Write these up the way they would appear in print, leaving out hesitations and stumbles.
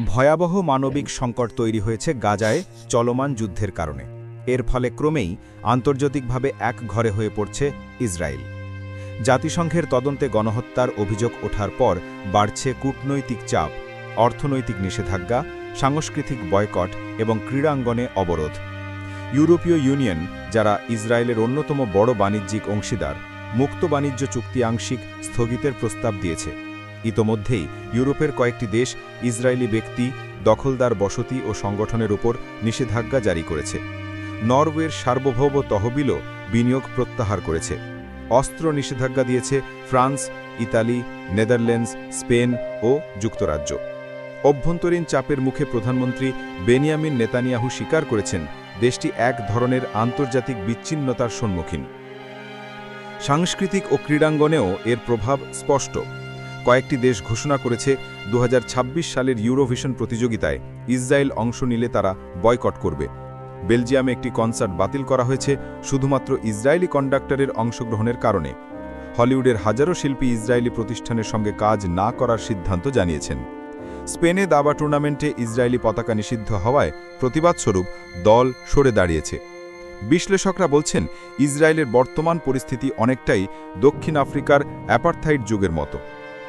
ভয়াবহ মানবিক সংকট তৈরি হয়েছে গাজায় চলমান যুদ্ধের কারণে। এর ফলে ক্রমেই আন্তর্জাতিকভাবে এক ঘরে হয়ে পড়ছে ইসরায়েল। জাতিসংঘের তদন্তে গণহত্যার অভিযোগ ওঠার পর বাড়ছে কূটনৈতিক চাপ, অর্থনৈতিক নিষেধাজ্ঞা, সাংস্কৃতিক বয়কট এবং ক্রীড়াঙ্গনে অবরোধ। ইউরোপীয় ইউনিয়ন, যারা ইসরায়েলের অন্যতম বড় বাণিজ্যিক অংশীদার, মুক্ত বাণিজ্য চুক্তি আংশিক স্থগিতের প্রস্তাব দিয়েছে। ইতোমধ্যেই ইউরোপের কয়েকটি দেশ ইসরায়েলি ব্যক্তি, দখলদার বসতি ও সংগঠনের উপর নিষেধাজ্ঞা জারি করেছে। নরওয়ের সার্বভৌম তহবিলও বিনিয়োগ প্রত্যাহার করেছে। অস্ত্র নিষেধাজ্ঞা দিয়েছে ফ্রান্স, ইতালি, নেদারল্যান্ডস, স্পেন ও যুক্তরাজ্য। অভ্যন্তরীণ চাপের মুখে প্রধানমন্ত্রী বেনিয়ামিন নেতানিয়াহু স্বীকার করেছেন দেশটি এক ধরনের আন্তর্জাতিক বিচ্ছিন্নতার সম্মুখীন। সাংস্কৃতিক ও ক্রীড়াঙ্গনেও এর প্রভাব স্পষ্ট। কয়েকটি দেশ ঘোষণা করেছে 2026 সালের ইউরোভিশন প্রতিযোগিতায় ইসরায়েল অংশ নিলে তারা বয়কট করবে। বেলজিয়ামে একটি কনসার্ট বাতিল করা হয়েছে শুধুমাত্র ইসরায়েলি কন্ডাক্টরের অংশগ্রহণের কারণে। হলিউডের হাজারো শিল্পী ইসরায়েলি প্রতিষ্ঠানের সঙ্গে কাজ না করার সিদ্ধান্ত জানিয়েছেন। স্পেনে দাবা টুর্নামেন্টে ইসরায়েলি পতাকা নিষিদ্ধ হওয়ায় প্রতিবাদস্বরূপ দল সরে দাঁড়িয়েছে। বিশ্লেষকরা বলছেন, ইসরায়েলের বর্তমান পরিস্থিতি অনেকটাই দক্ষিণ আফ্রিকার অ্যাপারথাইড যুগের মতো।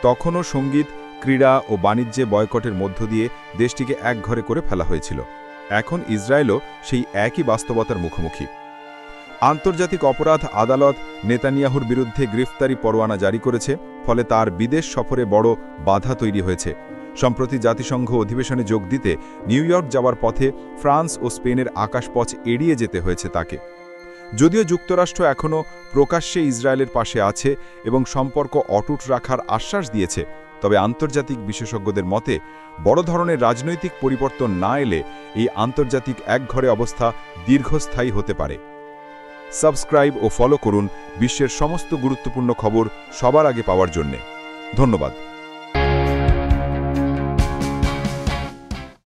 তখনও সঙ্গীত, ক্রীড়া ও বাণিজ্যে বয়কটের মধ্য দিয়ে দেশটিকে একঘরে করে ফেলা হয়েছিল। এখন ইসরায়েলও সেই একই বাস্তবতার মুখোমুখি। আন্তর্জাতিক অপরাধ আদালত নেতানিয়াহুর বিরুদ্ধে গ্রেফতারি পরোয়ানা জারি করেছে, ফলে তার বিদেশ সফরে বড় বাধা তৈরি হয়েছে। সম্প্রতি জাতিসংঘ অধিবেশনে যোগ দিতে নিউ ইয়র্ক যাওয়ার পথে ফ্রান্স ও স্পেনের আকাশপথ এড়িয়ে যেতে হয়েছে তাকে। যদিও যুক্তরাষ্ট্র এখনও প্রকাশ্যে ইসরায়েলের পাশে আছে এবং সম্পর্ক অটুট রাখার আশ্বাস দিয়েছে, তবে আন্তর্জাতিক বিশেষজ্ঞদের মতে বড় ধরনের রাজনৈতিক পরিবর্তন না এলে এই আন্তর্জাতিক একঘরে অবস্থা দীর্ঘস্থায়ী হতে পারে। সাবস্ক্রাইব ও ফলো করুন বিশ্বের সমস্ত গুরুত্বপূর্ণ খবর সবার আগে পাওয়ার জন্যে। ধন্যবাদ।